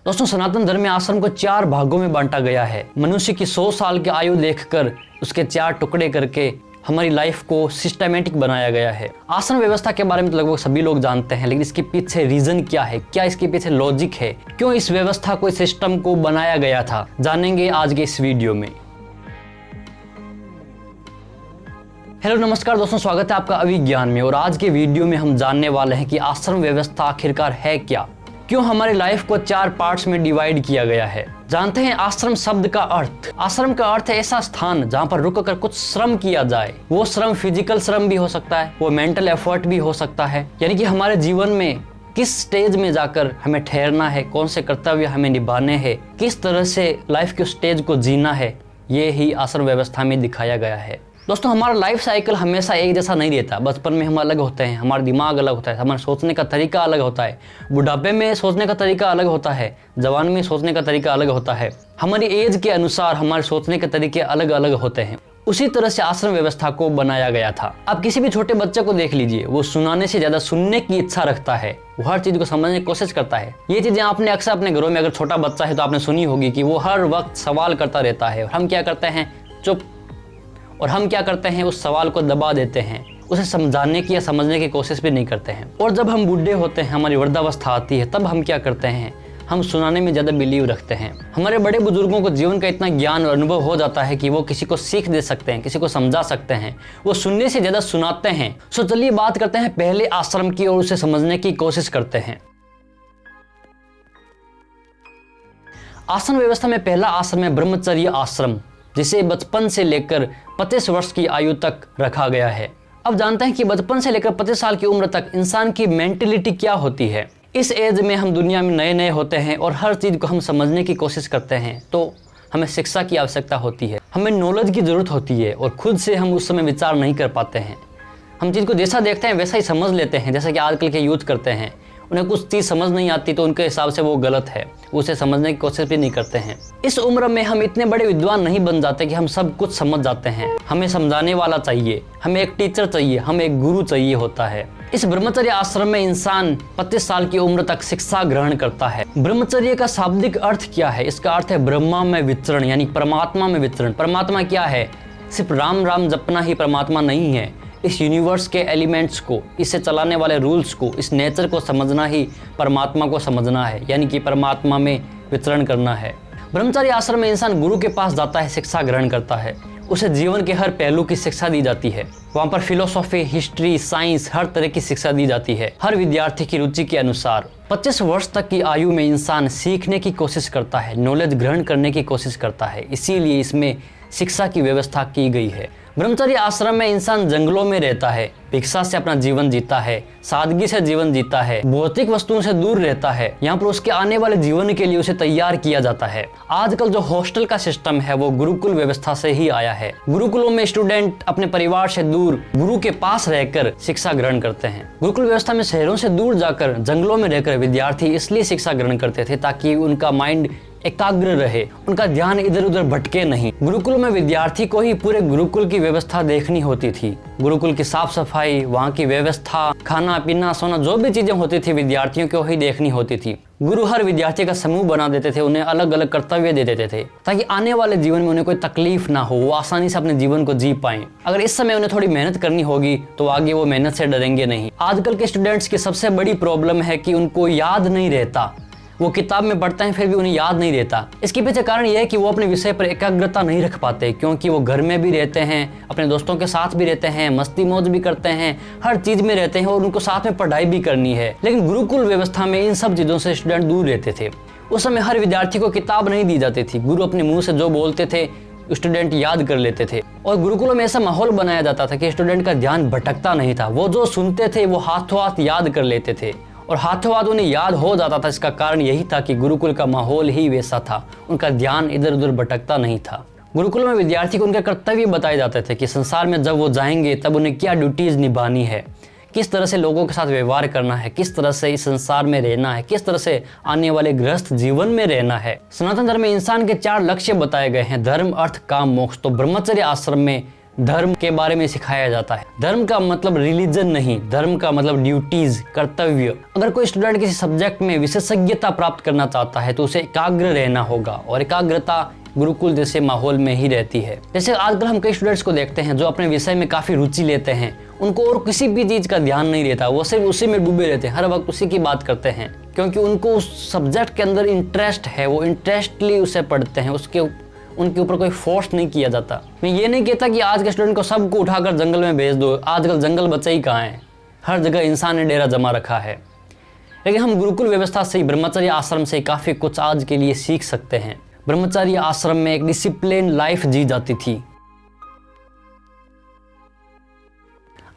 दोस्तों, सनातन धर्म में आश्रम को 4 भागों में बांटा गया है। मनुष्य की 100 साल की आयु देखकर उसके 4 टुकड़े करके हमारी लाइफ को सिस्टमेटिक बनाया गया है। आश्रम व्यवस्था के बारे में तो लगभग सभी लोग जानते हैं, लेकिन इसके पीछे रीजन क्या है, क्या इसके पीछे लॉजिक है, क्यों इस व्यवस्था को, इस सिस्टम को बनाया गया था, जानेंगे आज के इस वीडियो में। हेलो नमस्कार दोस्तों, स्वागत है आपका अभिज्ञान में। और आज के वीडियो में हम जानने वाले हैं कि आश्रम व्यवस्था आखिरकार है क्या, क्यों हमारी लाइफ को 4 पार्ट्स में डिवाइड किया गया है। जानते हैं आश्रम शब्द का अर्थ। आश्रम का अर्थ है ऐसा स्थान जहाँ पर रुक कर कुछ श्रम किया जाए। वो श्रम फिजिकल श्रम भी हो सकता है, वो मेंटल एफर्ट भी हो सकता है, यानी कि हमारे जीवन में किस स्टेज में जाकर हमें ठहरना है, कौन से कर्तव्य हमें निभाने हैं, किस तरह से लाइफ के स्टेज को जीना है, ये ही आश्रम व्यवस्था में दिखाया गया है। दोस्तों, हमारा लाइफ साइकिल हमेशा एक जैसा नहीं रहता। बचपन में हम अलग होते हैं, हमारा दिमाग अलग होता है, हमारे सोचने का तरीका अलग होता है, बुढ़ापे में सोचने का तरीका अलग होता है, जवान में सोचने का तरीका अलग होता है। हमारी एज के अनुसार हमारे सोचने के तरीके अलग अलग होते हैं। उसी तरह से आश्रम व्यवस्था को बनाया गया था। आप किसी भी छोटे बच्चे को देख लीजिए, वो सुनाने से ज्यादा सुनने की इच्छा रखता है, वो हर चीज को समझने की कोशिश करता है। ये चीजें आपने अक्सर अपने घरों में, अगर छोटा बच्चा है तो आपने सुनी होगी कि वो हर वक्त सवाल करता रहता है। और हम क्या करते हैं? चुप। और हम क्या करते हैं? उस सवाल को दबा देते हैं, उसे समझाने की या समझने की कोशिश भी नहीं करते हैं। और जब हम बूढ़े होते हैं, हमारी वृद्धावस्था आती है, तब हम क्या करते हैं? हम सुनाने में ज़्यादा बिलीव रखते हैं। हमारे बड़े बुजुर्गों को जीवन का इतना ज्ञान और अनुभव हो जाता है कि वो किसी को सीख दे सकते हैं, किसी को समझा सकते हैं। वो सुनने से ज़्यादा सुनाते हैं। सो चलिए बात करते हैं पहले आश्रम की और उसे समझने की कोशिश करते हैं। आश्रम व्यवस्था में पहला आश्रम है ब्रह्मचर्य आश्रम, जिसे बचपन से लेकर 25 वर्ष की आयु तक रखा गया है। अब जानते हैं कि बचपन से लेकर 25 साल की उम्र तक इंसान की मेंटेलिटी क्या होती है। इस एज में हम दुनिया में नए नए होते हैं और हर चीज़ को हम समझने की कोशिश करते हैं, तो हमें शिक्षा की आवश्यकता होती है, हमें नॉलेज की ज़रूरत होती है। और खुद से हम उस समय विचार नहीं कर पाते हैं। हम चीज़ को जैसा देखते हैं वैसा ही समझ लेते हैं, जैसा कि आजकल के यूथ करते हैं। उन्हें कुछ चीज़ समझ नहीं आती तो उनके हिसाब से वो गलत है, उसे समझने की कोशिश भी नहीं करते हैं। इस उम्र में हम इतने बड़े विद्वान नहीं बन जाते कि हम सब कुछ समझ जाते हैं। हमें समझाने वाला चाहिए, हमें एक टीचर चाहिए, हमें एक गुरु चाहिए होता है। इस ब्रह्मचर्य आश्रम में इंसान 25 साल की उम्र तक शिक्षा ग्रहण करता है। ब्रह्मचर्य का शाब्दिक अर्थ क्या है? इसका अर्थ है ब्रह्मा में विचरण, यानी परमात्मा में विचरण। परमात्मा क्या है? सिर्फ राम राम जपना ही परमात्मा नहीं है। इस यूनिवर्स के एलिमेंट्स को, इसे चलाने वाले रूल्स को, इस नेचर को समझना ही परमात्मा को समझना है, यानी कि परमात्मा में विचरण करना है। ब्रह्मचर्य आश्रम में इंसान गुरु के पास जाता है, शिक्षा ग्रहण करता है, उसे जीवन के हर पहलू की शिक्षा दी जाती है। वहाँ पर फिलोसॉफी, हिस्ट्री, साइंस, हर तरह की शिक्षा दी जाती है, हर विद्यार्थी की रुचि के अनुसार। 25 वर्ष तक की आयु में इंसान सीखने की कोशिश करता है, नॉलेज ग्रहण करने की कोशिश करता है, इसीलिए इसमें शिक्षा की व्यवस्था की गई है। ब्रह्मचर्य आश्रम में इंसान जंगलों में रहता है, भिक्षा से अपना जीवन जीता है, सादगी से जीवन जीता है, भौतिक वस्तुओं से दूर रहता है। यहाँ पर उसके आने वाले जीवन के लिए उसे तैयार किया जाता है। आजकल जो हॉस्टल का सिस्टम है वो गुरुकुल व्यवस्था से ही आया है। गुरुकुलों में स्टूडेंट अपने परिवार से दूर गुरु के पास रहकर शिक्षा ग्रहण करते हैं। गुरुकुल व्यवस्था में शहरों से दूर जाकर, जंगलों में रहकर विद्यार्थी इसलिए शिक्षा ग्रहण करते थे ताकि उनका माइंड एकाग्र रहे, उनका ध्यान इधर उधर भटके नहीं। गुरुकुल में विद्यार्थी को ही पूरे गुरुकुल की व्यवस्था देखनी होती थी। गुरुकुल की साफ सफाई, वहाँ की व्यवस्था, खाना पीना, सोना, जो भी चीजें होती थी विद्यार्थियों को ही देखनी होती थी। गुरु हर विद्यार्थी का समूह बना देते थे, उन्हें अलग अलग कर्तव्य दे देते थे ताकि आने वाले जीवन में उन्हें कोई तकलीफ ना हो, वो आसानी से अपने जीवन को जी पाएं। अगर इस समय उन्हें थोड़ी मेहनत करनी होगी तो आगे वो मेहनत से डरेंगे नहीं। आजकल के स्टूडेंट्स की सबसे बड़ी प्रॉब्लम है कि उनको याद नहीं रहता। वो किताब में पढ़ते हैं फिर भी उन्हें याद नहीं रहता। इसके पीछे कारण यह है कि वो अपने विषय पर एकाग्रता नहीं रख पाते, क्योंकि वो घर में भी रहते हैं, अपने दोस्तों के साथ भी रहते हैं, मस्ती मौज भी करते हैं, हर चीज में रहते हैं और उनको साथ में पढ़ाई भी करनी है। लेकिन गुरुकुल व्यवस्था में इन सब चीजों से स्टूडेंट दूर रहते थे। उस समय हर विद्यार्थी को किताब नहीं दी जाती थी। गुरु अपने मुंह से जो बोलते थे स्टूडेंट याद कर लेते थे। और गुरुकुलों में ऐसा माहौल बनाया जाता था कि स्टूडेंट का ध्यान भटकता नहीं था। वो जो सुनते थे वो हाथों हाथ याद कर लेते थे और हाथों हाथ उन्हें याद हो जाता था। इसका कारण यही था कि गुरुकुल का माहौल ही वैसा था, उनका ध्यान इधर उधर भटकता नहीं था। गुरुकुल में विद्यार्थी को उनके कर्तव्य बताए जाते थे कि संसार में जब वो जाएंगे तब उन्हें क्या ड्यूटीज निभानी है, किस तरह से लोगों के साथ व्यवहार करना है, किस तरह से इस संसार में रहना है, किस तरह से आने वाले गृहस्थ जीवन में रहना है। सनातन धर्म में इंसान के 4 लक्ष्य बताए गए हैं: धर्म, अर्थ, काम, मोक्ष। तो ब्रह्मचर्य आश्रम में धर्म के बारे में सिखाया जाता है। धर्म का मतलब रिलीजन नहीं, धर्म का मतलब ड्यूटीज, कर्तव्य। अगर कोई स्टूडेंट किसी सब्जेक्ट में विशेषज्ञता प्राप्त करना चाहता है तो उसे एकाग्र रहना होगा, और एकाग्रता गुरुकुल जैसे माहौल में ही रहती है। जैसे आजकल हम कई स्टूडेंट्स को देखते हैं जो अपने विषय में काफी रुचि लेते हैं, उनको और किसी भी चीज का ध्यान नहीं रहता, वो सिर्फ उसी में डूबे रहते हैं, हर वक्त उसी की बात करते हैं, क्योंकि उनको उस सब्जेक्ट के अंदर इंटरेस्ट है, वो इंटरेस्टली उसे पढ़ते हैं, उनके ऊपर कोई फोर्स नहीं किया जाता। मैं ये नहीं कहता कि आज के स्टूडेंट को सबको उठाकर जंगल में भेज दो, आजकल जंगल बचे ही कहाँ हैं, हर जगह इंसान ने डेरा जमा रखा है। लेकिन हम गुरुकुल व्यवस्था से, ब्रह्मचर्य आश्रम से काफ़ी कुछ आज के लिए सीख सकते हैं। ब्रह्मचर्य आश्रम में एक डिसिप्लिन लाइफ जी जाती थी।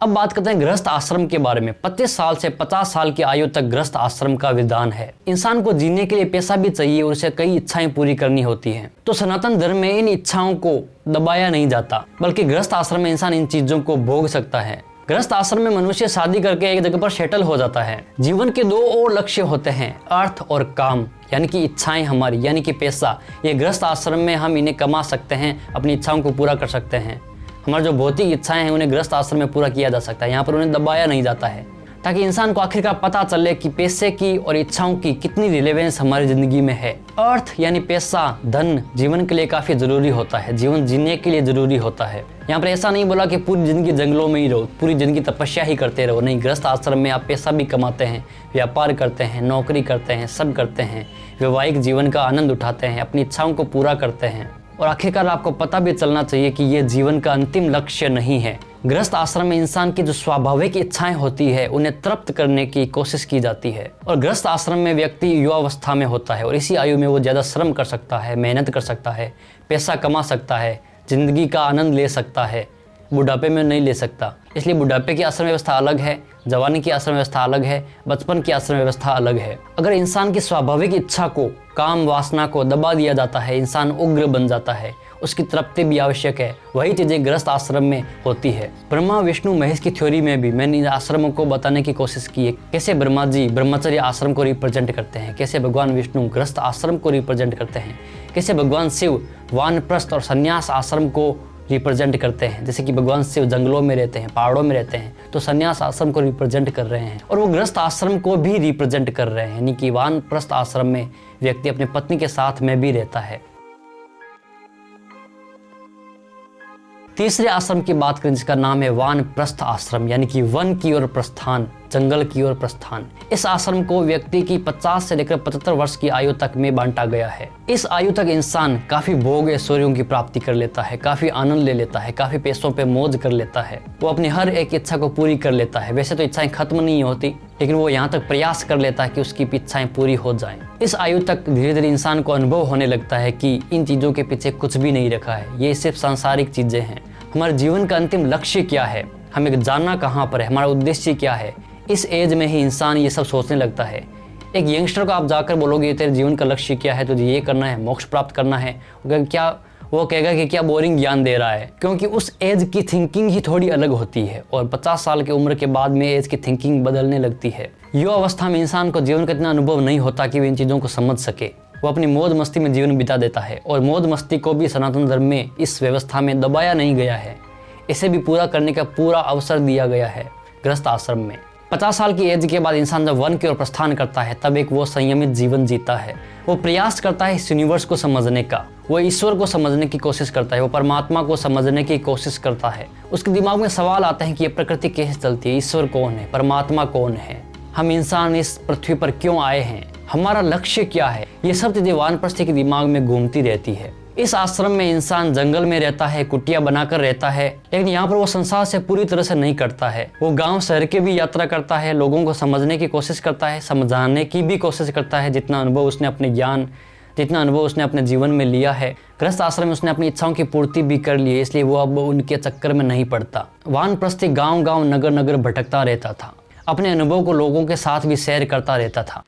अब बात करते हैं गृहस्थ आश्रम के बारे में। 25 साल से 50 साल की आयु तक गृहस्थ आश्रम का विधान है। इंसान को जीने के लिए पैसा भी चाहिए और उसे कई इच्छाएं पूरी करनी होती हैं। तो सनातन धर्म में इन इच्छाओं को दबाया नहीं जाता, बल्कि गृहस्थ आश्रम में इंसान इन चीजों को भोग सकता है। गृहस्थ आश्रम में मनुष्य शादी करके एक जगह पर सेटल हो जाता है। जीवन के 2 और लक्ष्य होते हैं, अर्थ और काम, यानी कि इच्छाएं हमारी, यानी कि पैसा। ये गृहस्थ आश्रम में हम इन्हें कमा सकते हैं, अपनी इच्छाओं को पूरा कर सकते हैं। हमारी जो भौतिक इच्छाएं हैं उन्हें गृहस्थ आश्रम में पूरा किया जा सकता है, यहाँ पर उन्हें दबाया नहीं जाता है, ताकि इंसान को आखिरकार पता चले कि पैसे की और इच्छाओं की कितनी रिलेवेंस हमारी जिंदगी में है। अर्थ यानी पैसा, धन जीवन के लिए काफी जरूरी होता है, जीवन जीने के लिए जरूरी होता है। यहाँ पर ऐसा नहीं बोला कि पूरी जिंदगी जंगलों में ही रहो, पूरी जिंदगी तपस्या ही करते रहो, नहीं। गृहस्थ आश्रम में आप पैसा भी कमाते हैं, व्यापार करते हैं, नौकरी करते हैं, सब करते हैं, वैवाहिक जीवन का आनंद उठाते हैं, अपनी इच्छाओं को पूरा करते हैं। और आखिरकार आपको पता भी चलना चाहिए कि ये जीवन का अंतिम लक्ष्य नहीं है। गृहस्थ आश्रम में इंसान की जो स्वाभाविक इच्छाएं होती है उन्हें तृप्त करने की कोशिश की जाती है। और गृहस्थ आश्रम में व्यक्ति युवावस्था में होता है और इसी आयु में वो ज़्यादा श्रम कर सकता है, मेहनत कर सकता है, पैसा कमा सकता है, जिंदगी का आनंद ले सकता है, बुढ़ापे में नहीं ले सकता। इसलिए बुढ़ापे की आश्रम व्यवस्था अलग है, जवानी की आश्रम व्यवस्था अलग है, बचपन की आश्रम व्यवस्था अलग है। अगर इंसान की स्वाभाविक इच्छा को, काम वासना को दबा दिया जाता है, इंसान उग्र बन जाता है, उसकी तृप्ति भी आवश्यक है। वही चीजें गृहस्थ आश्रम में होती है। ब्रह्मा विष्णु महेश की थ्योरी में भी मैंने इन आश्रमों को बताने की कोशिश की है, कैसे ब्रह्मा जी ब्रह्मचर्य आश्रम को रिप्रेजेंट करते हैं, कैसे भगवान विष्णु गृहस्थ आश्रम को रिप्रेजेंट करते हैं, कैसे भगवान शिव वानप्रस्थ और संन्यास आश्रम को रिप्रेजेंट करते हैं। जैसे कि भगवान शिव जंगलों में रहते हैं, पहाड़ों में रहते हैं, तो संन्यास आश्रम को रिप्रेजेंट कर रहे हैं, और वो गृहस्थ आश्रम को भी रिप्रेजेंट कर रहे हैं, यानी कि वानप्रस्थ आश्रम में व्यक्ति अपनी पत्नी के साथ में भी रहता है। तीसरे आश्रम की बात करें जिसका नाम है वानप्रस्थ आश्रम, यानी कि वन की ओर प्रस्थान, जंगल की ओर प्रस्थान। इस आश्रम को व्यक्ति की 50 से लेकर 75 वर्ष की आयु तक में बांटा गया है। इस आयु तक इंसान काफी भोग ऐश्वर्यों की प्राप्ति कर लेता है, काफी आनंद ले लेता है, काफी पैसों पे मौज कर लेता है, वो अपनी हर एक इच्छा को पूरी कर लेता है। वैसे तो इच्छाएं खत्म नहीं होती, लेकिन वो यहाँ तक प्रयास कर लेता है कि उसकी इच्छाएं पूरी हो जाएं। इस आयु तक धीरे धीरे इंसान को अनुभव होने लगता है कि इन चीजों के पीछे कुछ भी नहीं रखा है, ये सिर्फ सांसारिक चीजें हैं। हमारे जीवन का अंतिम लक्ष्य क्या है, हमें जानना कहाँ पर है, हमारा उद्देश्य क्या है। इस एज में ही इंसान ये सब सोचने लगता है। एक यंगस्टर को आप जाकर बोलोगे तेरे जीवन का लक्ष्य क्या है, तुझे ये करना है, मोक्ष प्राप्त करना है, क्या वो कहेगा कि क्या बोरिंग ज्ञान दे रहा है, क्योंकि उस एज की थिंकिंग ही थोड़ी अलग होती है। और 50 साल की उम्र के बाद में एज की थिंकिंग बदलने लगती है। युवा अवस्था में इंसान को जीवन का इतना अनुभव नहीं होता कि वो इन चीज़ों को समझ सके, वो अपनी मौज मस्ती में जीवन बिता देता है। और मौज मस्ती को भी सनातन धर्म में इस व्यवस्था में दबाया नहीं गया है, इसे भी पूरा करने का पूरा अवसर दिया गया है गृहस्थ आश्रम में। 50 साल की एज के बाद इंसान जब वन की ओर प्रस्थान करता है तब एक वो संयमित जीवन जीता है। वो प्रयास करता है इस यूनिवर्स को समझने का, वो ईश्वर को समझने की कोशिश करता है, वो परमात्मा को समझने की कोशिश करता है। उसके दिमाग में सवाल आता है कि ये प्रकृति कैसे चलती है, ईश्वर कौन है, परमात्मा कौन है, हम इंसान इस पृथ्वी पर क्यों आए हैं, हमारा लक्ष्य क्या है। ये सब चीजें वानप्रस्थ के दिमाग में घूमती रहती है। इस आश्रम में इंसान जंगल में रहता है, कुटिया बनाकर रहता है, लेकिन यहाँ पर वो संसार से पूरी तरह से नहीं कटता है। वो गांव शहर की भी यात्रा करता है, लोगों को समझने की कोशिश करता है, समझाने की भी कोशिश करता है। जितना अनुभव उसने अपने ज्ञान, जितना अनुभव उसने अपने जीवन में लिया है, गृहस्थ आश्रम में उसने अपनी इच्छाओं की पूर्ति भी कर ली है, इसलिए वो अब उनके चक्कर में नहीं पड़ता। वानप्रस्थी गाँव गाँव नगर नगर भटकता रहता था, अपने अनुभव को लोगों के साथ भी शेयर करता रहता था।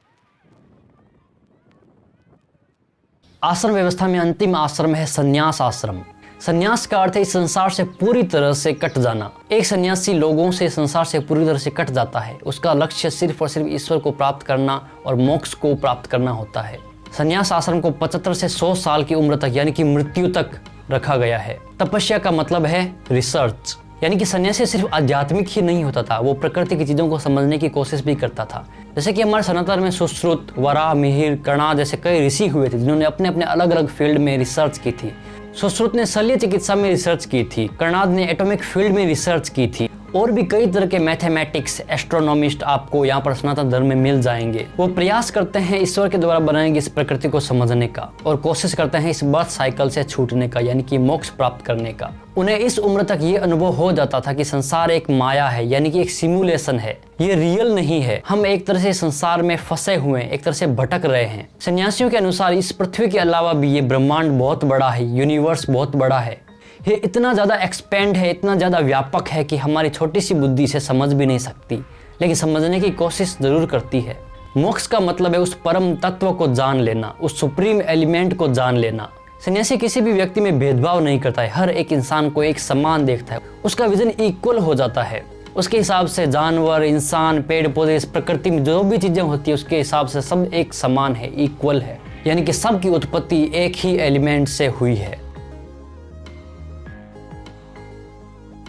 आश्रम व्यवस्था में अंतिम आश्रम है संन्यास आश्रम। संन्यास का अर्थ है इस संसार से पूरी तरह से कट जाना। एक सन्यासी लोगों से संसार से पूरी तरह से कट जाता है। उसका लक्ष्य सिर्फ और सिर्फ ईश्वर को प्राप्त करना और मोक्ष को प्राप्त करना होता है। संन्यास आश्रम को 75 से 100 साल की उम्र तक, यानी कि मृत्यु तक रखा गया है। तपस्या का मतलब है रिसर्च, यानी कि सन्यासी सिर्फ आध्यात्मिक ही नहीं होता था, वो प्रकृति की चीजों को समझने की कोशिश भी करता था। जैसे कि हमारे सनातन में सुश्रुत, वराह, मिहिर, कणा जैसे कई ऋषि हुए थे जिन्होंने अपने अपने अलग अलग फील्ड में रिसर्च की थी। सुश्रुत ने शल्य चिकित्सा में रिसर्च की थी, कर्णाद ने एटॉमिक फील्ड में रिसर्च की थी, और भी कई तरह के मैथमेटिक्स, एस्ट्रोनॉमिस्ट आपको यहाँ पर सनातन धर्म में मिल जाएंगे। वो प्रयास करते हैं ईश्वर के द्वारा बनाएंगे इस प्रकृति को समझने का, और कोशिश करते हैं इस बर्थ साइकिल से छूटने का, यानी कि मोक्ष प्राप्त करने का। उन्हें इस उम्र तक ये अनुभव हो जाता था कि संसार एक माया है, यानी कि एक सिमुलेशन है, ये रियल नहीं है। हम एक तरह से संसार में फंसे हुए हैं, एक तरह से भटक रहे हैं। सन्यासियों के अनुसार इस पृथ्वी के अलावा भी ये ब्रह्मांड बहुत बड़ा है, यूनिवर्स बहुत बड़ा है, ये इतना ज़्यादा एक्सपेंड है, इतना ज़्यादा व्यापक है कि हमारी छोटी सी बुद्धि से समझ भी नहीं सकती, लेकिन समझने की कोशिश ज़रूर करती है। मोक्ष का मतलब है उस परम तत्व को जान लेना, उस सुप्रीम एलिमेंट को जान लेना। सन्यासी किसी भी व्यक्ति में भेदभाव नहीं करता है, हर एक इंसान को एक समान देखता है, उसका विजन इक्वल हो जाता है। उसके हिसाब से जानवर, इंसान, पेड़ पौधे, इस प्रकृति में जो भी चीज़ें होती है उसके हिसाब से सब एक समान है, इक्वल है, यानी कि सबकी उत्पत्ति एक ही एलिमेंट से हुई है।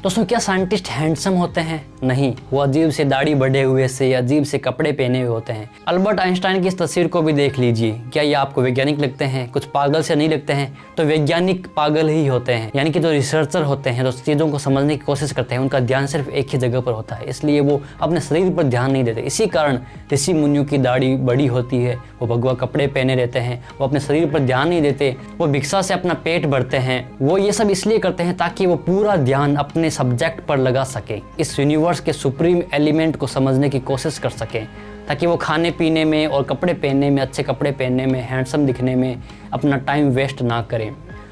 दोस्तों, क्या साइंटिस्ट हैंडसम होते हैं? नहीं, वो अजीब से दाढ़ी बढ़े हुए से या अजीब से कपड़े पहने हुए होते हैं। अल्बर्ट आइंस्टाइन की इस तस्वीर को भी देख लीजिए, क्या ये आपको वैज्ञानिक लगते हैं? कुछ पागल से नहीं लगते हैं? तो वैज्ञानिक पागल ही होते हैं, यानी कि जो रिसर्चर होते हैं, जो चीज़ों को समझने की कोशिश करते हैं, उनका ध्यान सिर्फ एक ही जगह पर होता है, इसलिए वो अपने शरीर पर ध्यान नहीं देते। इसी कारण ऋषि मुनियों की दाढ़ी बड़ी होती है, वो भगवा कपड़े पहने रहते हैं, वो अपने शरीर पर ध्यान नहीं देते, वो भिक्षा से अपना पेट भरते हैं। वो ये सब इसलिए करते हैं ताकि वो पूरा ध्यान अपने सब्जेक्ट पर लगा सके, इस यूनिवर्स के सुप्रीम एलिमेंट को समझने की कोशिश कर सकें, ताकि वो खाने पीने में और कपड़े पहनने में, अच्छे कपड़े पहनने में, हैंडसम दिखने में अपना टाइम वेस्ट ना करें।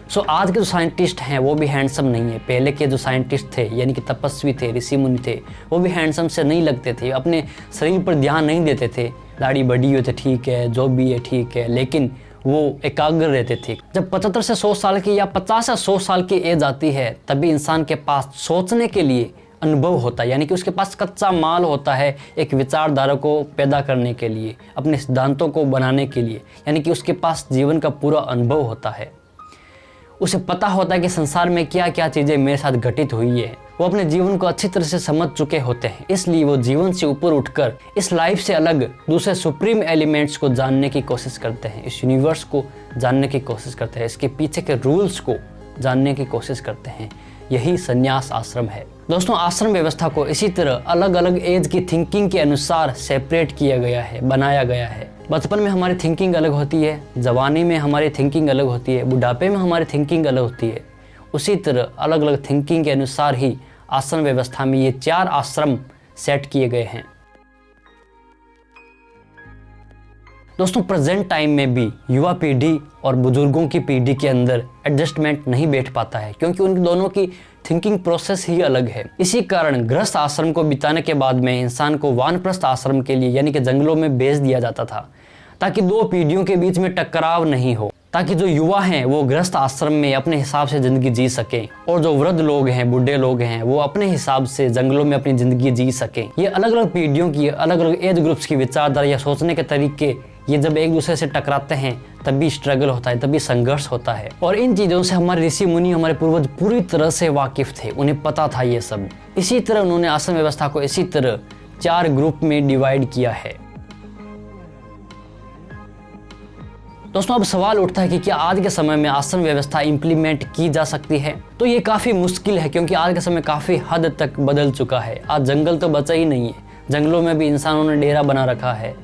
सो आज के जो साइंटिस्ट हैं वो भी हैंडसम नहीं है। पहले के जो साइंटिस्ट थे, यानी कि तपस्वी थे, ऋषि मुनि थे, वो भी हैंडसम से नहीं लगते थे, अपने शरीर पर ध्यान नहीं देते थे। दाढ़ी बढ़ी हुई थे, ठीक है, जो भी है ठीक है, लेकिन वो एकाग्र रहते थे। जब 75 से 100 साल की या 50 से 100 साल की एज आती है, तभी इंसान के पास सोचने के लिए अनुभव होता है, यानी कि उसके पास कच्चा माल होता है एक विचारधारा को पैदा करने के लिए, अपने सिद्धांतों को बनाने के लिए, यानी कि उसके पास जीवन का पूरा अनुभव होता है। उसे पता होता है कि संसार में क्या क्या चीज़ें मेरे साथ घटित हुई है। वो अपने जीवन को अच्छी तरह से समझ चुके होते हैं, इसलिए वो जीवन से ऊपर उठकर इस लाइफ से अलग दूसरे सुप्रीम एलिमेंट्स को जानने की कोशिश करते हैं, इस यूनिवर्स को जानने की कोशिश करते हैं, इसके पीछे के रूल्स को जानने की कोशिश करते हैं। यही संन्यास आश्रम है। दोस्तों, आश्रम व्यवस्था को इसी तरह अलग अलग एज की थिंकिंग के अनुसार सेपरेट किया गया है, बनाया गया है। बचपन में हमारी थिंकिंग अलग होती है, जवानी में हमारी थिंकिंग अलग होती है, बुढ़ापे में हमारी थिंकिंग अलग होती है। उसी तरह अलग अलग थिंकिंग के अनुसार ही आश्रम व्यवस्था में ये 4 आश्रम सेट किए गए हैं। दोस्तों, प्रेजेंट टाइम में भी युवा पीढ़ी और बुजुर्गों की पीढ़ी के अंदर एडजस्टमेंट नहीं बैठ पाता है, क्योंकि उन दोनों की थिंकिंग प्रोसेस ही अलग है। इसी कारण गृहस्थ आश्रम को बिताने के बाद में इंसान को वानप्रस्थ आश्रम के लिए, यानी कि जंगलों में भेज दिया जाता था, ताकि 2 पीढ़ियों के बीच में टकराव नहीं हो, ताकि जो युवा हैं वो गृहस्थ आश्रम में अपने हिसाब से ज़िंदगी जी सकें, और जो वृद्ध लोग हैं, बूढ़े लोग हैं, वो अपने हिसाब से जंगलों में अपनी ज़िंदगी जी सकें। ये अलग अलग पीढ़ियों की, अलग अलग एज ग्रुप्स की विचारधारा या सोचने के तरीके, ये जब एक दूसरे से टकराते हैं तभी स्ट्रगल होता है, तभी संघर्ष होता है। और इन चीज़ों से हमारे ऋषि मुनि, हमारे पूर्वज पूरी तरह से वाकिफ थे, उन्हें पता था ये सब। इसी तरह उन्होंने आश्रम व्यवस्था को इसी तरह 4 ग्रुप में डिवाइड किया है। दोस्तों, अब सवाल उठता है कि क्या आज के समय में आश्रम व्यवस्था इंप्लीमेंट की जा सकती है? तो ये काफ़ी मुश्किल है, क्योंकि आज के समय काफ़ी हद तक बदल चुका है। आज जंगल तो बचा ही नहीं है, जंगलों में भी इंसानों ने डेरा बना रखा है।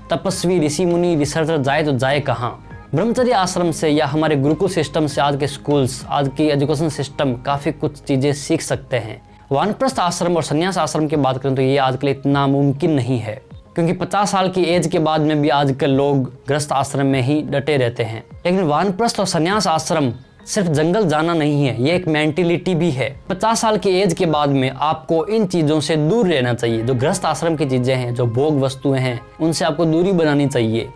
तपस्वी, ऋषि मुनि, रिसर्चर जाए तो जाए कहाँ? ब्रह्मचर्य आश्रम से या हमारे गुरुकुल सिस्टम से आज के स्कूल्स, आज की एजुकेशन सिस्टम काफ़ी कुछ चीज़ें सीख सकते हैं। वानप्रस्थ आश्रम और संन्यास आश्रम की बात करें तो ये आज के लिए इतना मुमकिन नहीं है, क्योंकि 50 साल की एज के बाद में भी आजकल लोग गृहस्थ आश्रम में ही डटे रहते हैं। लेकिन वानप्रस्थ और संन्यास आश्रम सिर्फ जंगल जाना नहीं है, ये एक मेंटेलिटी भी है। 50 साल की एज के बाद में आपको इन चीज़ों से दूर रहना चाहिए। जो गृहस्थ आश्रम की चीज़ें हैं, जो भोग वस्तुएं हैं, उनसे आपको दूरी बनानी चाहिए।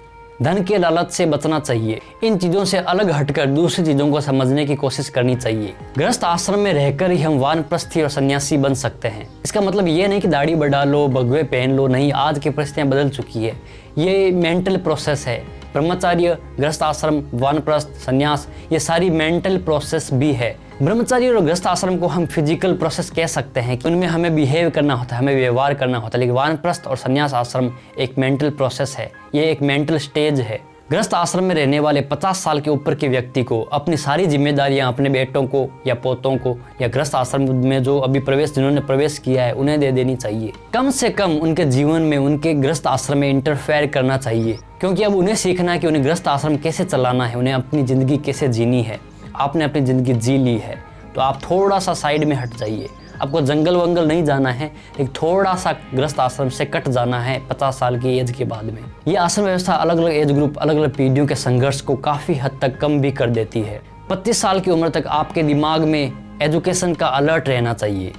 धन के लालच से बचना चाहिए। इन चीज़ों से अलग हटकर दूसरी चीज़ों को समझने की कोशिश करनी चाहिए। गृहस्थ आश्रम में रहकर ही हम वानप्रस्थी और सन्यासी बन सकते हैं। इसका मतलब ये नहीं कि दाढ़ी बढ़ा लो, भगवे पहन लो, नहीं। आज की परिस्थितियाँ बदल चुकी है, ये मेंटल प्रोसेस है, ब्रह्मचर्य, गृहस्थ आश्रम, वानप्रस्थ, संन्यास, ये सारी मेंटल प्रोसेस भी है। ब्रह्मचर्य और गृहस्थ आश्रम को हम फिजिकल प्रोसेस कह सकते हैं कि उनमें हमें बिहेव करना होता है, हमें व्यवहार करना होता है, लेकिन वानप्रस्थ और संन्यास आश्रम एक मेंटल प्रोसेस है, ये एक मेंटल स्टेज है। गृहस्थ आश्रम में रहने वाले 50 साल के ऊपर के व्यक्ति को अपनी सारी जिम्मेदारियां अपने बेटों को या पोतों को या गृहस्थ आश्रम में जो अभी जिन्होंने प्रवेश किया है उन्हें दे देनी चाहिए। कम से कम उनके जीवन में उनके गृहस्थ आश्रम में इंटरफेयर करना चाहिए, क्योंकि अब उन्हें सीखना है कि उन्हें गृहस्थ आश्रम कैसे चलाना है, उन्हें अपनी ज़िंदगी कैसे जीनी है। आपने अपनी ज़िंदगी जी ली है तो आप थोड़ा सा साइड में हट जाइए। आपको जंगल वंगल नहीं जाना है, लेकिन थोड़ा सा गृहस्थ आश्रम से कट जाना है 50 साल की एज के बाद में। ये आश्रम व्यवस्था अलग अलग एज ग्रुप, अलग अलग पीढ़ियों के संघर्ष को काफ़ी हद तक कम भी कर देती है। 25 साल की उम्र तक आपके दिमाग में एजुकेशन का अलर्ट रहना चाहिए।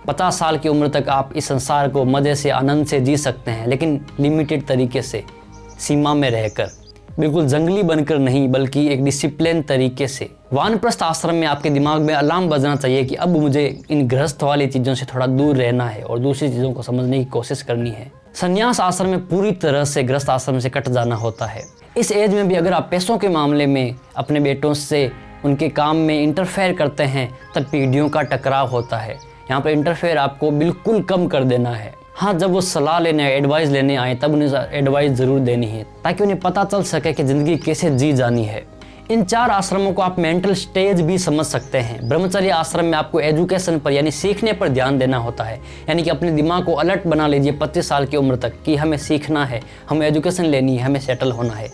50 साल की उम्र तक आप इस संसार को मज़े से, आनंद से जी सकते हैं, लेकिन लिमिटेड तरीके से, सीमा में रहकर, बिल्कुल जंगली बनकर नहीं, बल्कि एक डिसिप्लिन तरीके से। वानप्रस्थ आश्रम में आपके दिमाग में अलार्म बजना चाहिए कि अब मुझे इन गृहस्थ वाली चीज़ों से थोड़ा दूर रहना है और दूसरी चीज़ों को समझने की कोशिश करनी है। संन्यास आश्रम में पूरी तरह से गृहस्थ आश्रम से कट जाना होता है। इस एज में भी अगर आप पैसों के मामले में अपने बेटों से उनके काम में इंटरफेयर करते हैं तब पीढ़ियों का टकराव होता है। यहाँ पर इंटरफेयर आपको बिल्कुल कम कर देना है। हाँ, जब वो सलाह लेने, एडवाइस लेने आए तब उन्हें एडवाइस ज़रूर देनी है, ताकि उन्हें पता चल सके कि ज़िंदगी कैसे जी जानी है। इन 4 आश्रमों को आप मेंटल स्टेज भी समझ सकते हैं। ब्रह्मचर्य आश्रम में आपको एजुकेशन पर यानी सीखने पर ध्यान देना होता है, यानी कि अपने दिमाग को अलर्ट बना लीजिए 25 साल की उम्र तक कि हमें सीखना है, हमें एजुकेशन लेनी है, हमें सेटल होना है।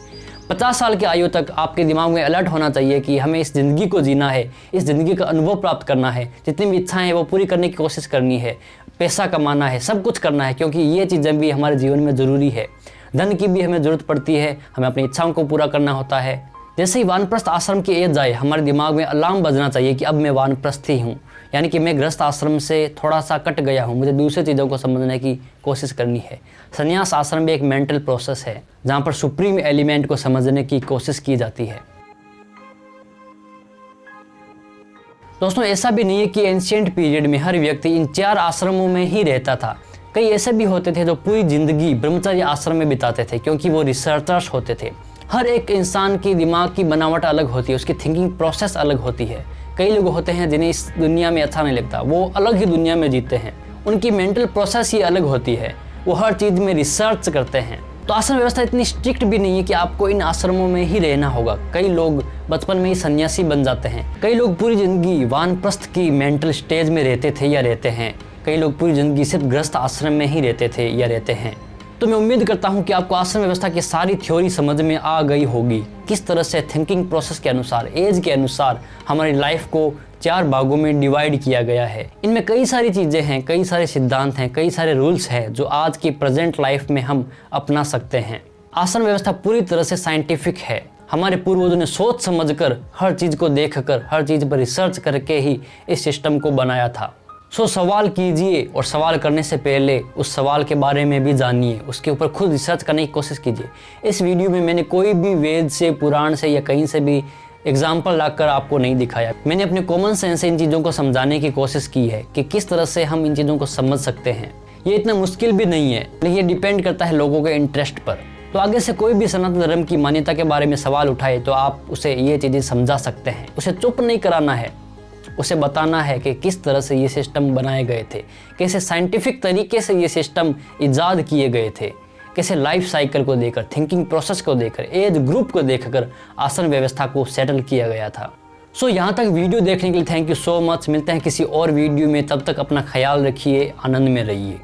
50 साल की आयु तक आपके दिमाग में अलर्ट होना चाहिए कि हमें इस ज़िंदगी को जीना है, इस ज़िंदगी का अनुभव प्राप्त करना है, जितनी भी इच्छाएं हैं वो पूरी करने की कोशिश करनी है, पैसा कमाना है, सब कुछ करना है, क्योंकि ये चीज़ें भी हमारे जीवन में ज़रूरी है। धन की भी हमें ज़रूरत पड़ती है, हमें अपनी इच्छाओं को पूरा करना होता है। जैसे ही वानप्रस्थ आश्रम की एज आए, हमारे दिमाग में अलार्म बजना चाहिए कि अब मैं वानप्रस्थ ही हूँ, यानी कि मैं गृहस्थ आश्रम से थोड़ा सा कट गया हूँ, मुझे दूसरी चीज़ों को समझने की कोशिश करनी है। संन्यास आश्रम भी एक मेंटल प्रोसेस है जहाँ पर सुप्रीम एलिमेंट को समझने की कोशिश की जाती है। दोस्तों, ऐसा भी नहीं है कि एंशिएंट पीरियड में हर व्यक्ति इन 4 आश्रमों में ही रहता था। कई ऐसे भी होते थे जो पूरी जिंदगी ब्रह्मचर्य आश्रम में बिताते थे, क्योंकि वो रिसर्चर्स होते थे। हर एक इंसान की दिमाग की बनावट अलग होती है, उसकी थिंकिंग प्रोसेस अलग होती है। कई लोग होते हैं जिन्हें इस दुनिया में अच्छा नहीं लगता, वो अलग ही दुनिया में जीते हैं, उनकी मेंटल प्रोसेस ही अलग होती है, वो हर चीज़ में रिसर्च करते हैं। तो आश्रम व्यवस्था इतनी स्ट्रिक्ट भी नहीं है कि आपको इन आश्रमों में ही रहना होगा। कई लोग बचपन में ही सन्यासी बन जाते हैं, कई लोग पूरी जिंदगी वानप्रस्थ की मेंटल स्टेज में रहते थे या रहते हैं, कई लोग पूरी जिंदगी सिर्फ गृहस्थ आश्रम में ही रहते थे या रहते हैं। तो मैं उम्मीद करता हूँ कि आपको आश्रम व्यवस्था की सारी थ्योरी समझ में आ गई होगी, किस तरह से थिंकिंग प्रोसेस के अनुसार, एज के अनुसार हमारी लाइफ को 4 भागों में डिवाइड किया गया है। इनमें कई सारी चीज़ें हैं, कई सारे सिद्धांत हैं, कई सारे रूल्स हैं जो आज की प्रेजेंट लाइफ में हम अपना सकते हैं। आश्रम व्यवस्था पूरी तरह से साइंटिफिक है। हमारे पूर्वजों ने सोच समझकर, हर चीज़ को देखकर, हर चीज़ पर रिसर्च करके ही इस सिस्टम को बनाया था। सो सवाल कीजिए और सवाल करने से पहले उस सवाल के बारे में भी जानिए, उसके ऊपर खुद रिसर्च करने की कोशिश कीजिए। इस वीडियो में मैंने कोई भी वेद से, पुराण से या कहीं से भी एग्जाम्पल लाकर आपको नहीं दिखाया। मैंने अपने कॉमन सेंस से इन चीज़ों को समझाने की कोशिश की है कि किस तरह से हम इन चीज़ों को समझ सकते हैं। ये इतना मुश्किल भी नहीं है, लेकिन ये डिपेंड करता है लोगों के इंटरेस्ट पर। तो आगे से कोई भी सनातन धर्म की मान्यता के बारे में सवाल उठाए तो आप उसे ये चीज़ें समझा सकते हैं। उसे चुप नहीं कराना है, उसे बताना है कि किस तरह से ये सिस्टम बनाए गए थे, कैसे साइंटिफिक तरीके से ये सिस्टम इजाद किए गए थे, कैसे लाइफ साइकिल को देखकर, थिंकिंग प्रोसेस को देखकर, एज ग्रुप को देखकर आश्रम व्यवस्था को सेटल किया गया था। सो यहाँ तक वीडियो देखने के लिए थैंक यू सो मच। मिलते हैं किसी और वीडियो में, तब तक अपना ख्याल रखिए, आनंद में रहिए।